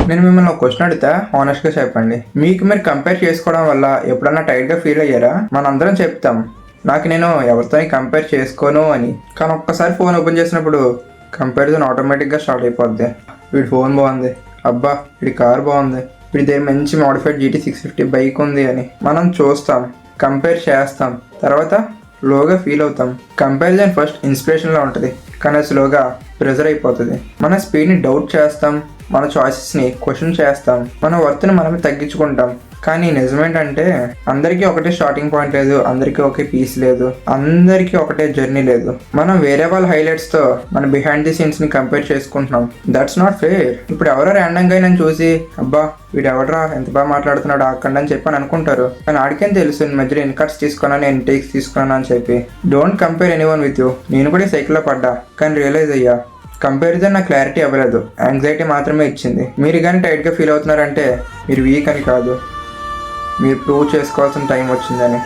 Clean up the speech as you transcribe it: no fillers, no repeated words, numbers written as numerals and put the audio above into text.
నేను మిమ్మల్ని ఒక క్వశ్చన్ అడిగితే హానెస్ట్గా చెప్పండి. మీకు మీరు కంపేర్ చేసుకోవడం వల్ల ఎప్పుడన్నా టైట్గా ఫీల్ అయ్యారా? మనందరం చెప్తాం నాకు నేను ఎవరితో కంపేర్ చేసుకోను అని. కానీ ఒక్కసారి ఫోన్ ఓపెన్ చేసినప్పుడు కంపారిజన్ ఆటోమేటిక్గా స్టార్ట్ అయిపోద్ది. వీడి ఫోన్ బాగుంది, అబ్బా వీడి కార్ బాగుంది, వీడి దగ్గర మంచి మోడిఫైడ్ GT650 బైక్ ఉంది అని మనం చూస్తాం, కంపేర్ చేస్తాం, తర్వాత లోగా ఫీల్ అవుతాం. కంపారిజన్ ఫస్ట్ ఇన్స్పిరేషన్లో ఉంటుంది, కానీ స్లోగా ప్రెజర్ అయిపోతుంది. మన స్పీడ్ని డౌట్ చేస్తాం, మన చాయిసెస్ని క్వశ్చన్ చేస్తాం, మన వర్త్ని మనమే తగ్గించుకుంటాం. కానీ నిజమేంటంటే అందరికీ ఒకటే స్టార్టింగ్ పాయింట్ లేదు, అందరికీ ఒకే పీస్ లేదు, అందరికీ ఒకటే జర్నీ లేదు. మనం వేరే వాళ్ళ హైలైట్స్తో మన బిహైండ్ ది సీన్స్ని కంపేర్ చేసుకుంటున్నాం. That's not fair. ఇప్పుడు ఎవరో ర్యాండంగా నన్ను చూసి అబ్బా వీడు ఎవడరా ఎంత బాగా మాట్లాడుతున్నాడు ఆకండి అని చెప్పి అని అనుకుంటారు. కానీ ఆడికేం తెలుసు మధ్యలో ఎన్ని కట్స్ తీసుకున్నాను, ఎన్ని టేక్స్ తీసుకున్నాను అని చెప్పి. Don't compare anyone with you. నేను కూడా సైకిల్లో పడ్డా, కానీ రియలైజ్ అయ్యా కంపారిజన్ నాకు క్లారిటీ అవ్వలేదు, యాంగ్జైటీ మాత్రమే ఇచ్చింది. మీరు కానీ టైట్గా ఫీల్ అవుతున్నారంటే మీరు వీక్ అని కాదు, మీరు ప్రూవ్ చేసుకోవాల్సిన టైం వచ్చిందని.